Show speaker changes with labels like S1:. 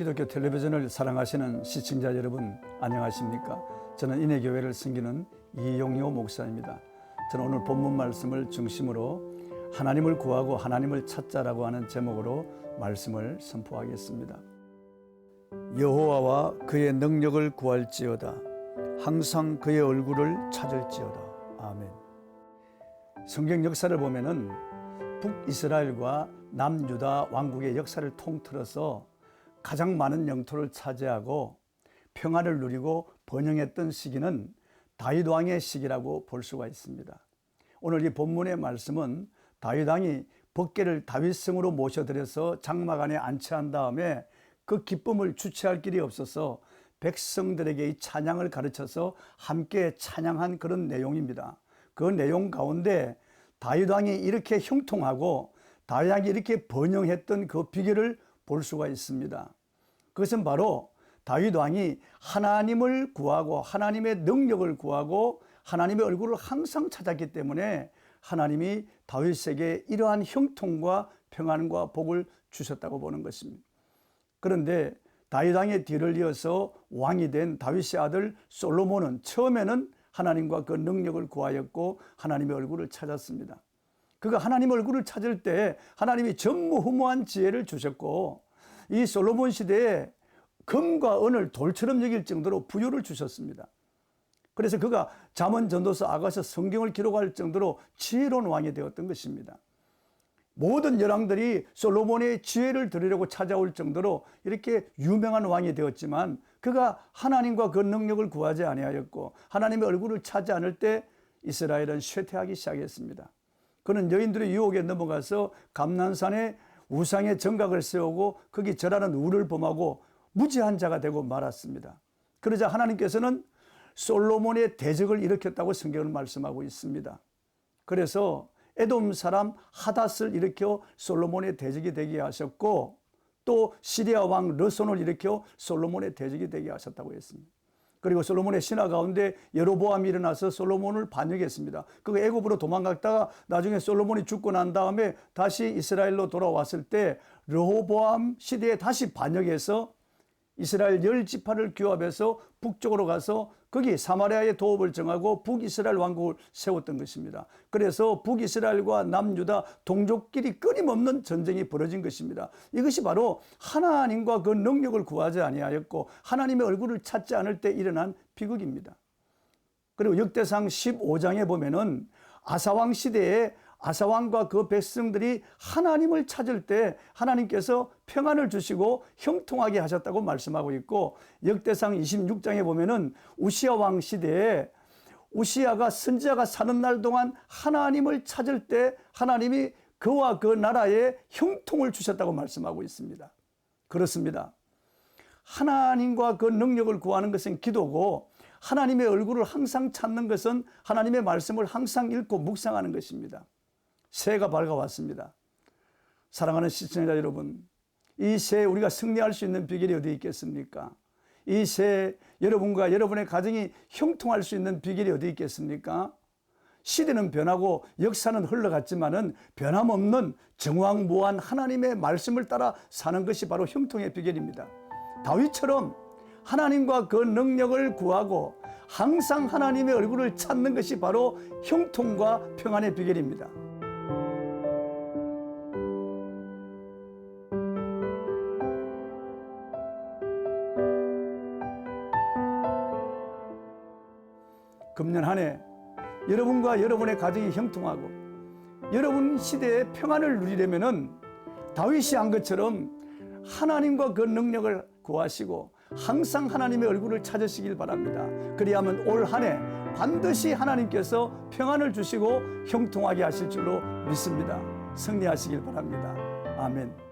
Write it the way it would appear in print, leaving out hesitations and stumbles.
S1: 기독교 텔레비전을 사랑하시는 시청자 여러분, 안녕하십니까? 저는 인해교회를 섬기는 이용효 목사입니다. 저는 오늘 본문 말씀을 중심으로 하나님을 구하고 하나님을 찾자라고 하는 제목으로 말씀을 선포하겠습니다. 여호와와 그의 능력을 구할지어다. 항상 그의 얼굴을 찾을지어다. 아멘. 성경 역사를 보면은 북이스라엘과 남유다 왕국의 역사를 통틀어서 가장 많은 영토를 차지하고 평화를 누리고 번영했던 시기는 다윗 왕의 시기라고 볼 수가 있습니다. 오늘 이 본문의 말씀은 다윗 왕이 법궤를 다윗성으로 모셔들여서 장막안에 안치한 다음에 그 기쁨을 주체할 길이 없어서 백성들에게 이 찬양을 가르쳐서 함께 찬양한 그런 내용입니다. 그 내용 가운데 다윗 왕이 이렇게 형통하고 다윗 왕이 이렇게 번영했던 그 비결을 볼 수가 있습니다. 그것은 바로 다윗 왕이 하나님을 구하고 하나님의 능력을 구하고 하나님의 얼굴을 항상 찾았기 때문에 하나님이 다윗에게 이러한 형통과 평안과 복을 주셨다고 보는 것입니다. 그런데 다윗 왕의 뒤를 이어서 왕이 된 다윗의 아들 솔로몬은 처음에는 하나님과 그 능력을 구하였고 하나님의 얼굴을 찾았습니다. 그가 하나님의 얼굴을 찾을 때 하나님이 전무후무한 지혜를 주셨고 이 솔로몬 시대에 금과 은을 돌처럼 여길 정도로 부유를 주셨습니다. 그래서 그가 잠언, 전도서, 아가서, 성경을 기록할 정도로 지혜로운 왕이 되었던 것입니다. 모든 열왕들이 솔로몬의 지혜를 들으려고 찾아올 정도로 이렇게 유명한 왕이 되었지만 그가 하나님과 그 능력을 구하지 아니하였고 하나님의 얼굴을 찾지 않을 때 이스라엘은 쇠퇴하기 시작했습니다. 그는 여인들의 유혹에 넘어가서 감난산에 우상의 정각을 세우고 거기 절하는 우를 범하고 무지한 자가 되고 말았습니다. 그러자 하나님께서는 솔로몬의 대적을 일으켰다고 성경은 말씀하고 있습니다. 그래서 에돔 사람 하닷을 일으켜 솔로몬의 대적이 되게 하셨고 또 시리아 왕 르손을 일으켜 솔로몬의 대적이 되게 하셨다고 했습니다. 그리고 솔로몬의 신하 가운데 여로보암이 일어나서 솔로몬을 반역했습니다. 그 애굽으로 도망갔다가 나중에 솔로몬이 죽고 난 다음에 다시 이스라엘로 돌아왔을 때 르호보암 시대에 다시 반역해서 이스라엘 10지파를 규합해서 북쪽으로 가서 거기 사마리아의 도읍을 정하고 북이스라엘 왕국을 세웠던 것입니다. 그래서 북이스라엘과 남유다 동족끼리 끊임없는 전쟁이 벌어진 것입니다. 이것이 바로 하나님과 그 능력을 구하지 아니하였고 하나님의 얼굴을 찾지 않을 때 일어난 비극입니다. 그리고 역대상 15장에 보면은 아사왕 시대에 아사왕과 그 백성들이 하나님을 찾을 때 하나님께서 평안을 주시고 형통하게 하셨다고 말씀하고 있고 역대상 26장에 보면은 우시아 왕 시대에 우시아가 선지자가 사는 날 동안 하나님을 찾을 때 하나님이 그와 그 나라에 형통을 주셨다고 말씀하고 있습니다. 그렇습니다. 하나님과 그 능력을 구하는 것은 기도고 하나님의 얼굴을 항상 찾는 것은 하나님의 말씀을 항상 읽고 묵상하는 것입니다. 새해가 밝아왔습니다. 사랑하는 시청자 여러분, 이 새해 우리가 승리할 수 있는 비결이 어디 있겠습니까? 이 새해 여러분과 여러분의 가정이 형통할 수 있는 비결이 어디 있겠습니까? 시대는 변하고 역사는 흘러갔지만은 변함없는 정왕무한 하나님의 말씀을 따라 사는 것이 바로 형통의 비결입니다. 다윗처럼 하나님과 그 능력을 구하고 항상 하나님의 얼굴을 찾는 것이 바로 형통과 평안의 비결입니다. 금년 한 해 여러분과 여러분의 가정이 형통하고 여러분 시대의 평안을 누리려면은 다윗이 한 것처럼 하나님과 그 능력을 구하시고 항상 하나님의 얼굴을 찾으시길 바랍니다. 그리하면 올 한 해 반드시 하나님께서 평안을 주시고 형통하게 하실 줄로 믿습니다. 승리하시길 바랍니다. 아멘.